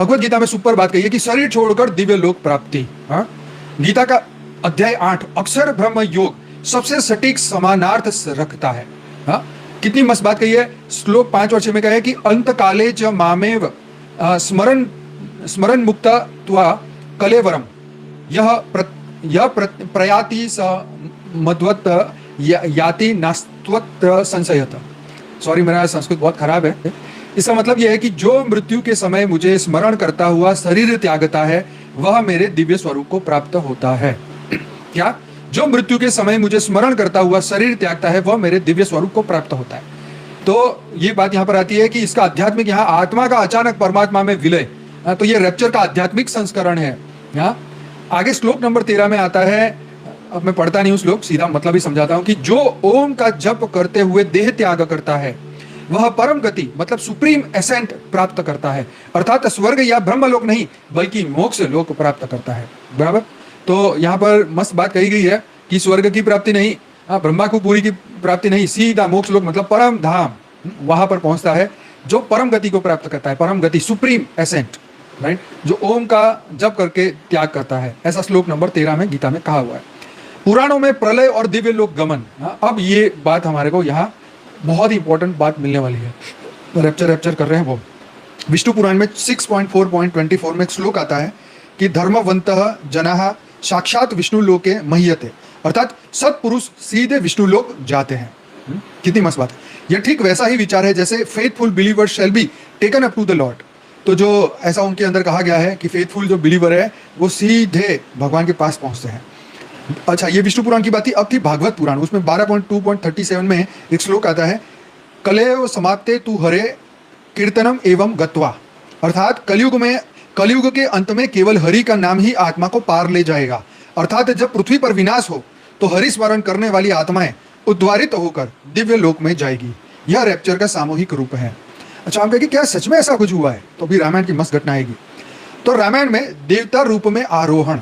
भगवत गीता में सुपर बात कही है कि शरीर छोड़कर दिव्य लोक प्राप्ति। हाँ, गीता का अध्याय 8 अक्षर ब्रह्म योग सबसे सटीक समानार्थ रखता है। हाँ, कितनी मस्त बात कही है। श्लोक 5 और 6 में कहा है कि अंत काले च मामेव स्मरण स्मरण मुक्ता त्वा कलेवरम यह प्रयाति स मध्वत याति नास्त्वत संशयत। सॉरी, मेरा संस्कृत बहुत खराब है। इसका मतलब यह है कि जो मृत्यु के समय मुझे स्मरण करता हुआ शरीर त्यागता है वह मेरे दिव्य स्वरूप को प्राप्त होता है। क्या? जो मृत्यु के समय मुझे स्मरण करता हुआ शरीर त्यागता है वह मेरे दिव्य स्वरूप को प्राप्त होता है। तो ये बात यहाँ पर आती है कि इसका आध्यात्मिक, यहाँ आत्मा का अचानक परमात्मा में विलय, तो ये रैप्चर का आध्यात्मिक संस्करण है। यहाँ आगे श्लोक नंबर 13 में आता है, अब मैं पढ़ता नहीं हूँ श्लोक, सीधा मतलब ही समझाता हूँ कि जो ओम का जप करते हुए देह त्याग करता है वह परम गति मतलब सुप्रीम एसेंट प्राप्त करता है, अर्थात स्वर्ग या ब्रह्मलोक नहीं बल्कि मोक्ष लोक प्राप्त करता है। बराबर। तो यहाँ पर मस्त बात कही गई है कि स्वर्ग की प्राप्ति नहीं, ब्रह्मा को पूरी की प्राप्ति नहीं, सीधा मोक्ष लोक मतलब परम धाम, वहां पर पहुंचता है जो परम गति को प्राप्त करता है। परम गति, सुप्रीम एसेंट, राइट, जो ओम का जप करके त्याग करता है। ऐसा श्लोक नंबर 13 में गीता में कहा हुआ है। पुराणों में प्रलय और दिव्य लोक गमन, अब ये बात हमारे को यहाँ बहुत ही इंपॉर्टेंट बात मिलने वाली है। रैप्चर कर रहे हैं वो। विष्णु पुराण में 6.4.24 में एक श्लोक आता है कि धर्मवंतः जनाः साक्षात विष्णु लोके मह्यते, अर्थात सत्पुरुष सीधे विष्णु लोक जाते हैं। कितनी मस्त बात है। यह ठीक वैसा ही विचार है जैसे faithful believers shall be taken up to the lord. तो जो ऐसा उनके अंदर कहा गया है कि फेथफुल जो बिलीवर है वो सीधे भगवान के पास पहुंचते हैं। अच्छा, ये विष्णु पुराण की बात थी। अब थी भागवत पुराण, उसमें 12.2.37 में एक श्लोक आता है, कलेव समाप्ते तू हरे कीर्तनम एवं गत्वा, अर्थात कलयुग के अंत में केवल हरि का नाम ही आत्मा को पार ले जाएगा। अर्थात जब पृथ्वी पर विनाश हो तो हरि स्मरण करने वाली आत्माएं उद्वारित होकर दिव्य लोक में जाएगी। यह रैप्चर का सामूहिक रूप है। अच्छा, हम कहेंगे क्या सच में ऐसा कुछ हुआ है? तो अभी रामायण की मस्त घटना आएगी। तो रामायण में देवता रूप में आरोहण,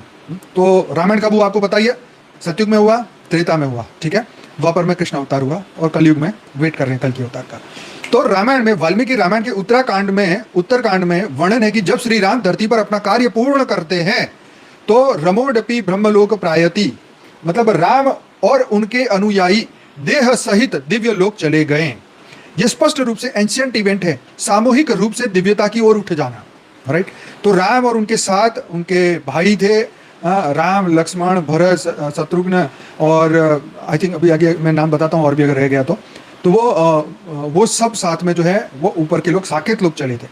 तो रामायण कब हुआ आपको बताइए? सतयुग में हुआ, त्रेता में हुआ, ठीक है, द्वापर में कृष्ण अवतार हुआ और कलयुग में वेट कर रहे हैं कल के अवतार का। तो रामायण में, वाल्मीकि रामायण के उत्तरकांड में वर्णन है कि जब श्री राम धरती पर अपना कार्य पूर्ण करते हैं तो रमोडपि ब्रह्मलोक प्रायति, मतलब राम और उनके अनुयायी देह सहित दिव्य लोक चले गए। यह स्पष्ट रूप से एंशिएंट इवेंट है, सामूहिक रूप से दिव्यता की ओर उठ जाना, राइट। तो राम और उनके साथ उनके भाई थे, राम, लक्ष्मण, भरत, शत्रुघ्न और आई थिंक अभी आगे मैं नाम बताता हूँ और भी अगर रह गया तो वो सब साथ में जो है वो ऊपर के लोग, साकेत लोग चले थे।